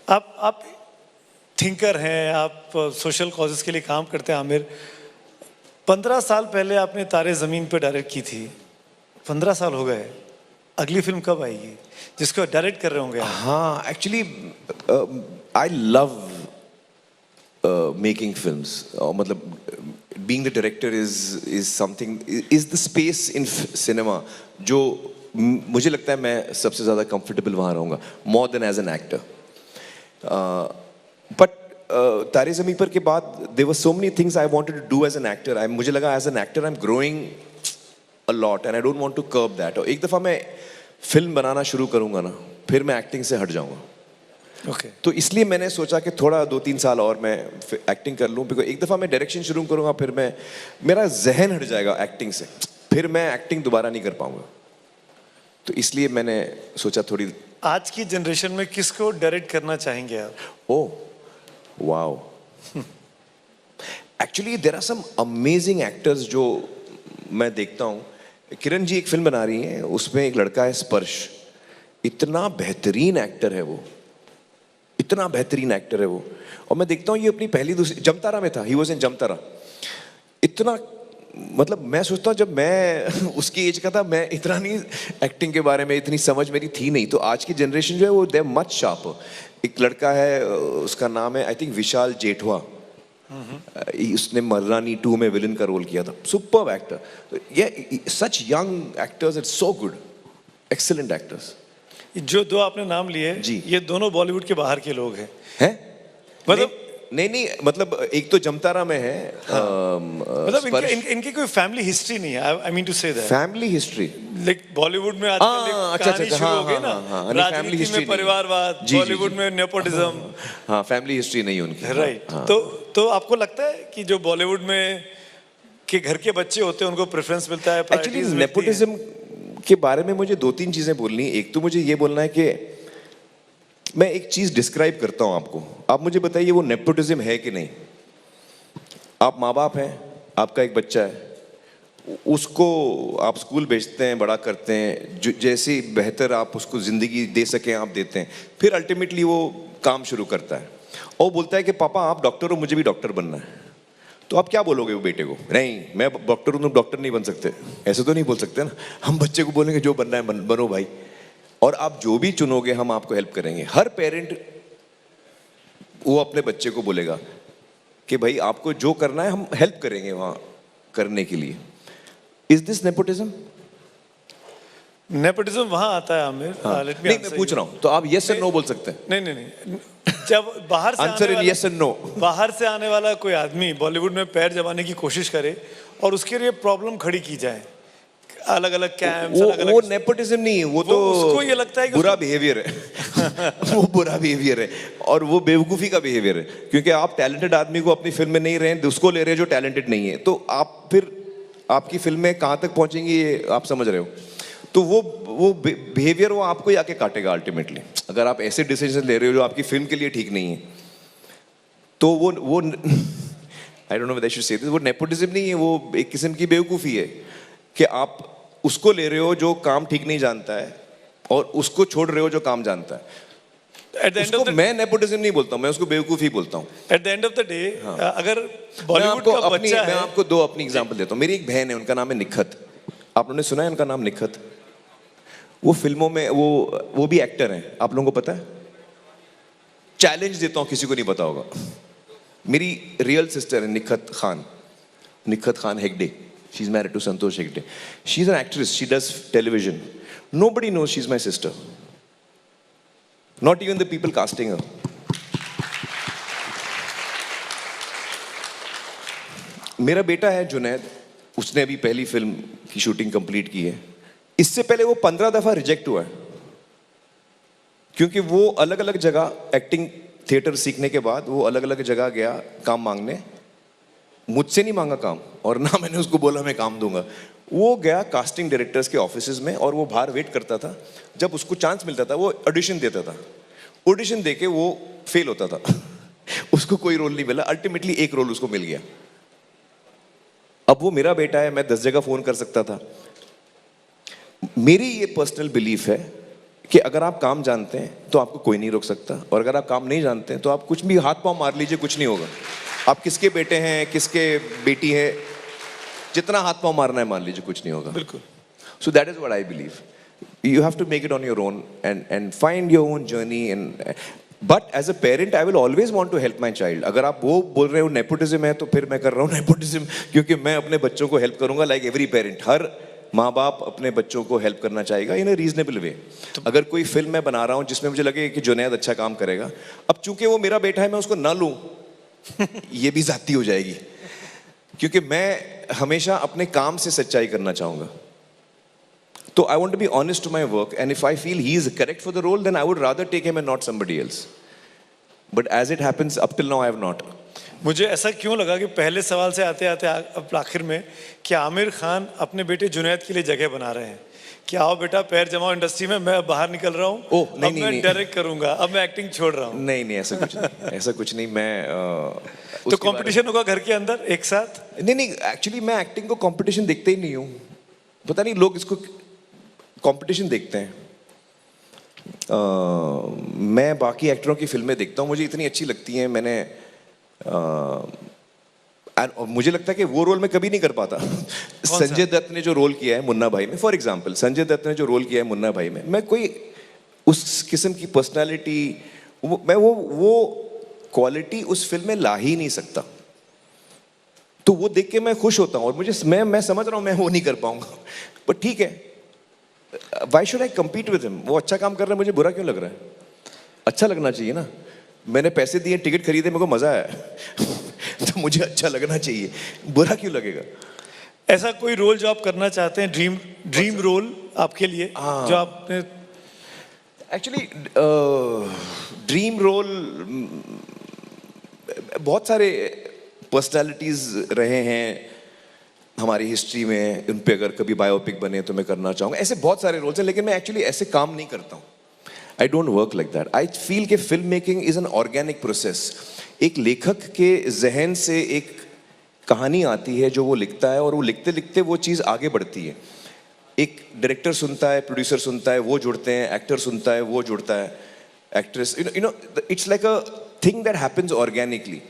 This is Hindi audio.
आप थिंकर हैं, आप सोशल कॉजेस के लिए काम करते हैं आमिर। 15 साल पहले आपने तारे ज़मीन पे डायरेक्ट की थी, 15 साल हो गए, अगली फिल्म कब आएगी जिसको डायरेक्ट कर रहे होंगे आप? हाँ, actually I love making films, मतलब being the director is something, is the space in cinema जो मुझे लगता है मैं सबसे ज़्यादा comfortable वहाँ रहूँगा, more than as an actor. But तारे ज़मीं पर के बाद there were so many things I wanted to do as an actor. मुझे लगा as an actor I'm growing a lot and I don't want to curb that. और एक दफ़ा मैं फिल्म बनाना शुरू करूँगा ना, फिर मैं एक्टिंग से हट जाऊँगा। Okay. तो इसलिए मैंने सोचा कि थोड़ा 2-3 साल और मैं एक्टिंग कर लूँ, बिकॉज एक दफ़ा मैं डायरेक्शन शुरू करूँगा फिर मेरा जहन हट जाएगा एक्टिंग से, फिर मैं एक्टिंग दोबारा नहीं कर पाऊँगा। तो इसलिए मैंने सोचा थोड़ी। आज की जनरेशन में किसको डायरेक्ट करना चाहेंगे आप? Oh wow, actually there are some amazing actors जो मैं देखता हूँ। किरण जी एक फिल्म बना रही हैं, उसमें एक लड़का है स्पर्श, इतना बेहतरीन एक्टर है वो, इतना बेहतरीन एक्टर है वो। और मैं देखता हूँ ये अपनी पहली दूसरी जमतारा में था, ही वॉज इन जमतारा। इतना मतलब मैं सोचता हूँ जब मैं उसकी एज का था, मैं इतना नहीं एक्टिंग के बारे में इतनी समझ मेरी थी नहीं। तो आज की जनरेशन जो है वो दे मच शार्प। एक लड़का है, उसका नाम है आई थिंक विशाल जेठवा, उसने मर्रानी 2 में विलन का रोल किया था, सुपर्ब एक्टर। ये सच young actors, it's so good, excellent actors. जो दो आपने नाम लिए जी, ये दोनों बॉलीवुड के बाहर के लोग हैं। हैं? मतलब नहीं, मतलब एक तो जमतारा में है। मतलब इनकी कोई फैमिली हिस्ट्री नहीं है। I mean to say that family history like Bollywood में आजकल एक कहानी शुरू हो गई ना, राजनीति में परिवारवाद, बॉलीवुड में नेपोटिज्म। हाँ, फैमिली हिस्ट्री नहीं उनकी, राइट। तो आपको लगता है कि जो बॉलीवुड में के घर के बच्चे होते हैं उनको प्रेफरेंस मिलता है? एक्चुअली नेपोटिज्म के बारे में मुझे 2-3 चीजें बोलनी है। एक तो मुझे ये बोलना है कि मैं एक चीज डिस्क्राइब करता हूं आपको, आप मुझे बताइए वो नेपोटिज्म है कि नहीं। आप माँ बाप हैं, आपका एक बच्चा है, उसको आप स्कूल भेजते हैं, बड़ा करते हैं, जैसे बेहतर आप उसको जिंदगी दे सकें आप देते हैं, फिर अल्टीमेटली वो काम शुरू करता है और बोलता है कि पापा आप डॉक्टर हो, मुझे भी डॉक्टर बनना है। तो आप क्या बोलोगे वो बेटे को? नहीं मैं डॉक्टर हूं, तुम डॉक्टर नहीं बन सकते, ऐसे तो नहीं बोल सकते ना। हम बच्चे को बोलेंगे जो बनना है बनो भाई, और आप जो भी चुनोगे हम आपको हेल्प करेंगे। हर पेरेंट वो अपने बच्चे को बोलेगा कि भाई आपको जो करना है हम हेल्प करेंगे वहां करने के लिए। Is this nepotism? नेपोटिज्म वहां आता है आमिर। नहीं मैं पूछ रहा हूं, तो आप यस और नो बोल सकते हैं। नहीं जब बाहर से answer in yes and no. बाहर से आने वाला कोई आदमी बॉलीवुड में पैर जमाने की कोशिश करे और उसके लिए प्रॉब्लम खड़ी की जाए, अलग अलग कैंप्स, वो नेपोटिज्म नहीं है, वो तो उसको ये लगता है कि बुरा बिहेवियर है। वो बुरा बिहेवियर है और वो बेवकूफ़ी का बिहेवियर है, क्योंकि आप टैलेंटेड आदमी को अपनी फिल्म में नहीं रहे, उसको ले रहे हैं जो टैलेंटेड नहीं है, तो आप फिर आपकी फिल्में कहाँ तक पहुँचेंगी ये आप समझ रहे हो। तो वो बिहेवियर वो आपको ही आके काटेगा अल्टीमेटली, अगर आप ऐसे डिसीजन ले रहे हो जो आपकी फिल्म के लिए ठीक नहीं है। तो वो I don't know whether I should say this, वो नेपोटिज्म नहीं है, वो एक किस्म की बेवकूफ़ी है कि आप उसको ले रहे हो जो काम ठीक नहीं जानता है और उसको छोड़ रहे हो जो काम जानता है। उसको मैं नेपोटिज्म नहीं बोलता हूँ, मैं उसको बेवकूफ़ी बोलता हूँ। At the end of the day अगर बॉलीवुड का बच्चा है, मैं आपको 2 अपनी एग्जांपल देता हूँ। मेरी एक बहन है, उनका नाम है निखत। आप लोगों ने सुना है उनका नाम निखत? वो फिल्मों में वो भी एक्टर हैं, आप लोगों को पता है? चैलेंज देता हूँ, किसी को नहीं पता होगा। मेरी रियल सिस्टर है Nikhat Khan Hegde. She's married to Santosh Hegde. She's an actress. She does television. Nobody knows she's my sister. Not even the people casting her. मेरा बेटा है जुनैद, उसने अभी पहली फिल्म की शूटिंग कंप्लीट की है। इससे पहले वो 15 दफा रिजेक्ट हुआ है, क्योंकि वो अलग अलग जगह एक्टिंग थिएटर सीखने के बाद वो अलग अलग जगह गया काम मांगने। मुझसे नहीं मांगा काम और ना मैंने उसको बोला मैं काम दूंगा। वो गया कास्टिंग डायरेक्टर्स के ऑफिसेज में और वो बाहर वेट करता था, जब उसको चांस मिलता था वो ऑडिशन देता था। ऑडिशन देके वो फेल होता था। उसको कोई रोल नहीं मिला, अल्टीमेटली एक रोल उसको मिल गया। अब वो मेरा बेटा है, मैं 10 जगह फोन कर सकता था। मेरी ये पर्सनल बिलीफ है कि अगर आप काम जानते हैं तो आपको कोई नहीं रोक सकता, और अगर आप काम नहीं जानते हैं तो आप कुछ भी हाथ पांव मार लीजिए, कुछ नहीं होगा। आप किसके बेटे हैं, किसके बेटी है, जितना हाथ पांव मारना है मान लीजिए, कुछ नहीं होगा। बिल्कुल। So that is what I believe. You have to make it on your own and find your own journey but as a parent I will always want to help my child. अगर आप वो बोल रहे हो nepotism है तो फिर मैं कर रहा हूँ nepotism, क्योंकि मैं अपने बच्चों को हेल्प करूंगा like every parent. हर माँ बाप अपने बच्चों को हेल्प करना चाहेगा इन अ रीजनेबल वे। अगर कोई फिल्म मैं बना रहा हूँ जिसमें मुझे लगे कि जुनैद अच्छा काम करेगा, अब चूंकि वो मेरा बेटा है मैं उसको ना लूँ ये भी जाती हो जाएगी, क्योंकि मैं हमेशा अपने काम से सच्चाई करना चाहूंगा। तो I want to be honest to my work, and if I feel he is correct for the role, then I would rather take him and not somebody else. But as it happens, up till now I have not. मुझे ऐसा क्यों लगा कि पहले सवाल से आते आते अब आखिर में कि आमिर खान अपने बेटे जुनैद के लिए जगह बना रहे हैं कि आओ बेटा पैर जमाओ इंडस्ट्री में, मैं बाहर निकल रहा हूँ, ओह, नहीं, अब मैं डायरेक्ट करूंगा, अब मैं एक्टिंग छोड़ रहा हूँ। नहीं नहीं, ऐसा कुछ नहीं, ऐसा कुछ नहीं। मैं तो कंपटीशन होगा घर के अंदर एक साथ? नहीं नहीं, एक्चुअली मैं एक्टिंग को कंपटीशन देखते ही नहीं हूँ। पता नहीं लोग इसको कंपटीशन देखते हैं। मैं बाकी एक्टरों की फिल्में देखता हूँ, मुझे इतनी अच्छी लगती हैं। मैंने मुझे लगता है कि वो रोल मैं कभी नहीं कर पाता। संजय दत्त ने जो रोल किया है मुन्ना भाई में, फॉर एग्जांपल, संजय दत्त ने जो रोल किया है मुन्ना भाई में, मैं कोई उस किस्म की पर्सनालिटी, मैं वो क्वालिटी उस फिल्म में ला ही नहीं सकता। तो वो देख के मैं खुश होता हूँ, और मुझे मैं समझ रहा हूँ मैं वो नहीं कर पाऊंगा, पर ठीक है, why should I compete with him? वो अच्छा काम कर रहा है, मुझे बुरा क्यों लग रहा है? अच्छा लगना चाहिए ना। मैंने पैसे दिए, टिकट खरीदे, मेरे को मजा आया तो मुझे अच्छा लगना चाहिए, बुरा क्यों लगेगा? ऐसा कोई रोल जो आप करना चाहते हैं, ड्रीम रोल आपके लिए जो आपने? एक्चुअली ड्रीम रोल, बहुत सारे पर्सनालिटीज रहे हैं हमारी हिस्ट्री में, उन पे अगर कभी बायोपिक बने तो मैं करना चाहूँगा। ऐसे बहुत सारे रोल्स हैं, लेकिन मैं एक्चुअली ऐसे काम नहीं करता हूँ। I don't work like that. I feel कि film making is an organic process. एक लेखक के जहन से एक कहानी आती है जो वो लिखता है, और वो लिखते लिखते वो चीज़ आगे बढ़ती है। एक डायरेक्टर सुनता है, प्रोड्यूसर सुनता है, वो जुड़ते हैं, एक्टर सुनता है, वो जुड़ता है, actress, you know it's like a thing that happens organically.